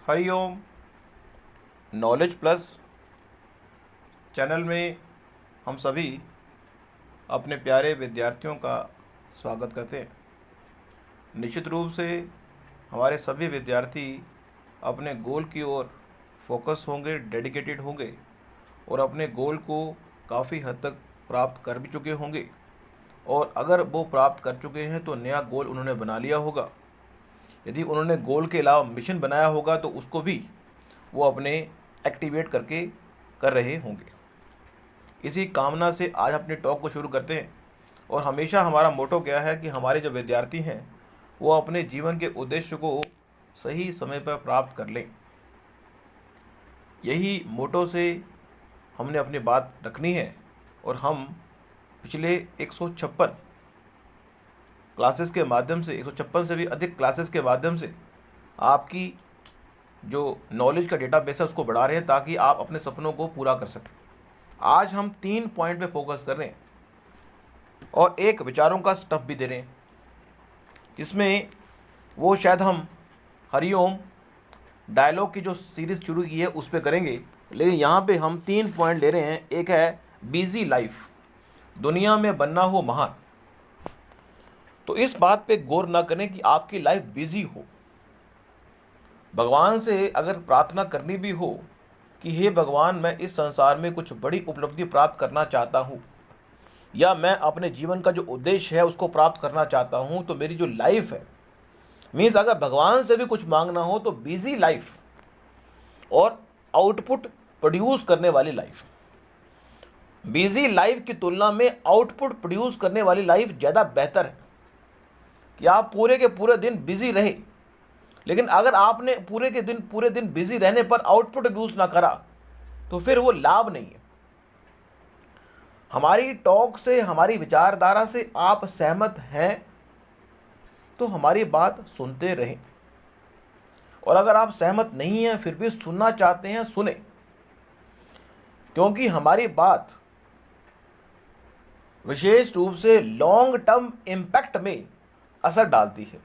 Hariom. Knowledge plus channel में हम सभी अपने प्यारे विद्यार्थियों का स्वागत करते हैं। निश्चित रूप से हमारे सभी विद्यार्थी अपने गोल की ओर फोकस होंगे, डेडिकेटेड होंगे और अपने गोल को काफ़ी हद तक प्राप्त कर भी चुके होंगे। और अगर वो प्राप्त कर चुके हैं तो नया गोल उन्होंने बना लिया होगा। यदि उन्होंने गोल के अलावा मिशन बनाया होगा तो उसको भी वो अपने एक्टिवेट करके कर रहे होंगे। इसी कामना से आज अपने टॉक को शुरू करते हैं। और हमेशा हमारा मोटो क्या है कि हमारे जो विद्यार्थी हैं वो अपने जीवन के उद्देश्य को सही समय पर प्राप्त कर लें। यही मोटो से हमने अपनी बात रखनी है। और हम पिछले 156 क्लासेस के माध्यम से, 156 से भी अधिक क्लासेस के माध्यम से आपकी जो नॉलेज का डेटाबेस है उसको बढ़ा रहे हैं ताकि आप अपने सपनों को पूरा कर सकें। आज हम 3 पॉइंट पे फोकस कर रहे हैं और एक विचारों का स्टफ भी दे रहे हैं। इसमें वो शायद हम हरिओम डायलॉग की जो सीरीज़ शुरू की है उस पे करेंगे, लेकिन यहाँ पे हम 3 पॉइंट ले रहे हैं। एक है बिजी लाइफ, दुनिया में बनना हो महान। तो इस बात पे गौर ना करें कि आपकी लाइफ बिजी हो। भगवान से अगर प्रार्थना करनी भी हो कि हे भगवान, मैं इस संसार में कुछ बड़ी उपलब्धि प्राप्त करना चाहता हूँ या मैं अपने जीवन का जो उद्देश्य है उसको प्राप्त करना चाहता हूँ, तो मेरी जो लाइफ है, मीन्स अगर भगवान से भी कुछ मांगना हो तो बिजी लाइफ और आउटपुट प्रोड्यूस करने वाली लाइफ। बिजी लाइफ की तुलना में आउटपुट प्रोड्यूस करने वाली लाइफ ज़्यादा बेहतर है कि आप पूरे के पूरे दिन बिजी रहे, लेकिन अगर आपने पूरे दिन बिजी रहने पर आउटपुट प्रोड्यूस ना करा तो फिर वो लाभ नहीं है। हमारी टॉक से, हमारी विचारधारा से आप सहमत हैं तो हमारी बात सुनते रहें, और अगर आप सहमत नहीं हैं फिर भी सुनना चाहते हैं, सुने, क्योंकि हमारी बात विशेष रूप से लॉन्ग टर्म इम्पैक्ट में असर डालती है।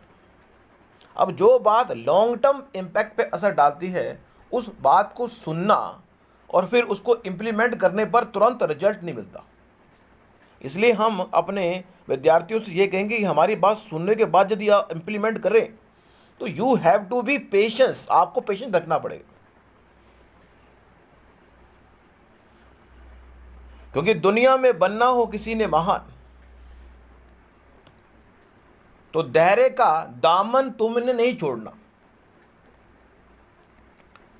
अब जो बात लॉन्ग टर्म इम्पैक्ट पे असर डालती है उस बात को सुनना और फिर उसको इम्प्लीमेंट करने पर तुरंत रिजल्ट नहीं मिलता। इसलिए हम अपने विद्यार्थियों से ये कहेंगे कि हमारी बात सुनने के बाद यदि आप इम्प्लीमेंट करें तो you have to be patience, आपको पेशेंस रखना पड़ेगा। क्योंकि दुनिया में बनना हो किसी ने महान तो धैर्य का दामन तुमने नहीं छोड़ना।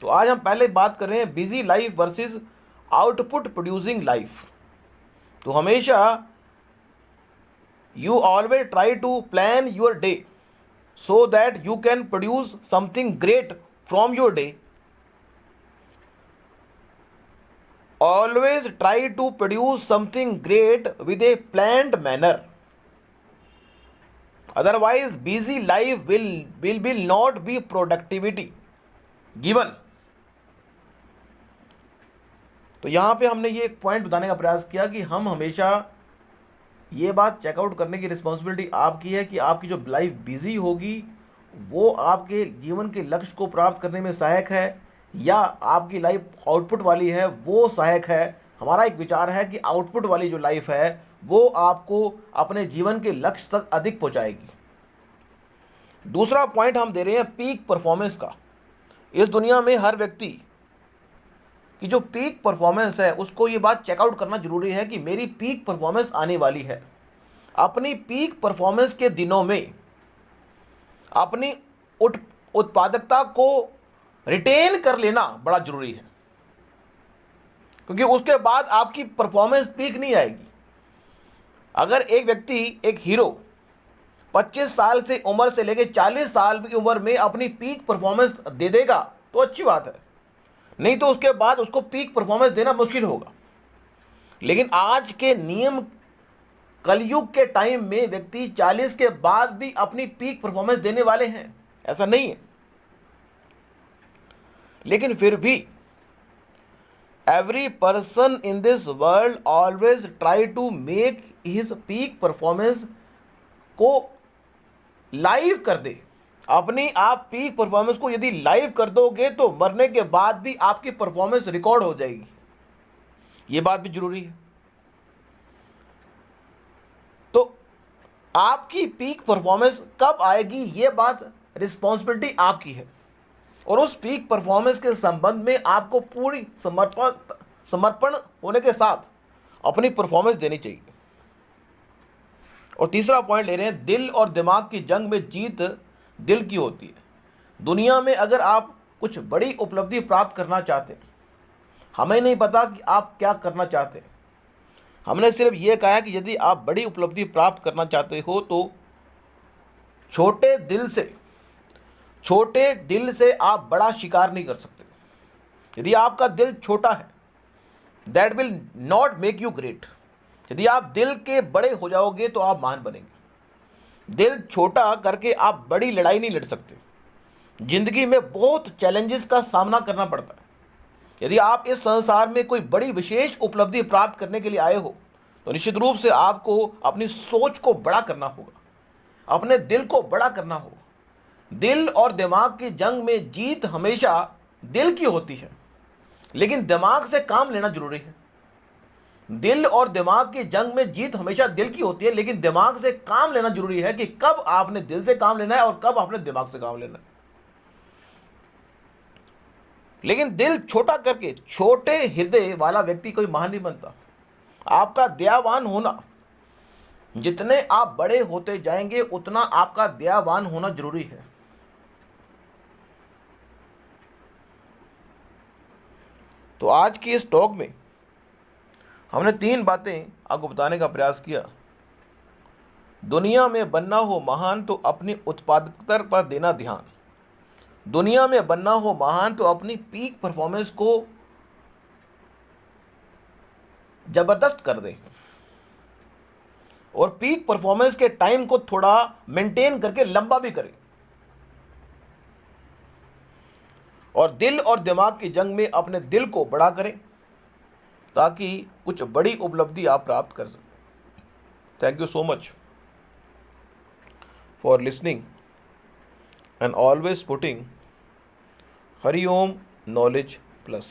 तो आज हम पहले बात कर रहे हैं busy life versus output producing life. तो हमेशा you always try to plan your day so that you can produce something great from your day. Always try to produce something great with a planned manner, otherwise busy life will not be productivity given। तो यहां पे हमने ये एक point बताने का प्रयास किया कि हम हमेशा ये बात चेकआउट करने की रिस्पॉन्सिबिलिटी आपकी है कि आपकी जो लाइफ बिजी होगी वो आपके जीवन के लक्ष्य को प्राप्त करने में सहायक है या आपकी लाइफ आउटपुट वाली है वो सहायक है। हमारा एक विचार है कि आउटपुट वाली जो लाइफ है वो आपको अपने जीवन के लक्ष्य तक अधिक पहुंचाएगी। दूसरा पॉइंट हम दे रहे हैं पीक परफॉर्मेंस का। इस दुनिया में हर व्यक्ति की जो पीक परफॉर्मेंस है उसको ये बात चेकआउट करना जरूरी है कि मेरी पीक परफॉर्मेंस आने वाली है। अपनी पीक परफॉर्मेंस के दिनों में अपनी उत्पादकता को रिटेन कर लेना बड़ा जरूरी है, क्योंकि उसके बाद आपकी परफॉर्मेंस पीक नहीं आएगी। अगर एक व्यक्ति, एक हीरो 25 साल से उम्र से लेकर 40 साल की उम्र में अपनी पीक परफॉर्मेंस दे देगा तो अच्छी बात है, नहीं तो उसके बाद उसको पीक परफॉर्मेंस देना मुश्किल होगा। लेकिन आज के नियम, कलयुग के टाइम में व्यक्ति 40 के बाद भी अपनी पीक परफॉर्मेंस देने वाले हैं, ऐसा नहीं है। लेकिन फिर भी every person in this world always try to make his peak performance को लाइव कर दे, अपनी आप पीक परफॉर्मेंस को यदि लाइव कर दोगे तो मरने के बाद भी आपकी परफॉर्मेंस रिकॉर्ड हो जाएगी, ये बात भी जरूरी है। तो आपकी पीक परफॉर्मेंस कब आएगी, ये बात रिस्पॉन्सिबिलिटी आपकी है, और उस पीक परफॉर्मेंस के संबंध में आपको पूरी समर्पण होने के साथ अपनी परफॉर्मेंस देनी चाहिए। और तीसरा पॉइंट ले रहे हैं, दिल और दिमाग की जंग में जीत दिल की होती है। दुनिया में अगर आप कुछ बड़ी उपलब्धि प्राप्त करना चाहते हैं, हमें नहीं पता कि आप क्या करना चाहते हैं, हमने सिर्फ ये कहा है कि यदि आप बड़ी उपलब्धि प्राप्त करना चाहते हो तो छोटे दिल से आप बड़ा शिकार नहीं कर सकते। यदि आपका दिल छोटा है, that will not make you great. यदि आप दिल के बड़े हो जाओगे तो आप महान बनेंगे। दिल छोटा करके आप बड़ी लड़ाई नहीं लड़ सकते। जिंदगी में बहुत चैलेंजेस का सामना करना पड़ता है। यदि आप इस संसार में कोई बड़ी विशेष उपलब्धि प्राप्त करने के लिए आए हो तो निश्चित रूप से आपको अपनी सोच को बड़ा करना होगा, अपने दिल को बड़ा करना होगा। दिल और दिमाग की जंग में जीत हमेशा दिल की होती है, लेकिन दिमाग से काम लेना जरूरी है। दिल और दिमाग की जंग में जीत हमेशा दिल की होती है, लेकिन दिमाग से काम लेना जरूरी है कि कब आपने दिल से काम लेना है और कब आपने दिमाग से काम लेना है। लेकिन दिल छोटा करके छोटे हृदय वाला व्यक्ति कोई महान नहीं बनता। आपका दयावान होना, जितने आप बड़े होते जाएंगे उतना आपका दयावान होना जरूरी है। तो आज की इस टॉक में हमने 3 बातें आपको बताने का प्रयास किया। दुनिया में बनना हो महान तो अपनी उत्पादकता पर देना ध्यान। दुनिया में बनना हो महान तो अपनी पीक परफॉर्मेंस को जबरदस्त कर दें, और पीक परफॉर्मेंस के टाइम को थोड़ा मेंटेन करके लंबा भी करें, और दिल और दिमाग की जंग में अपने दिल को बड़ा करें ताकि कुछ बड़ी उपलब्धि आप प्राप्त कर सकें। Thank you so much for listening and always putting Hari Om Knowledge Plus.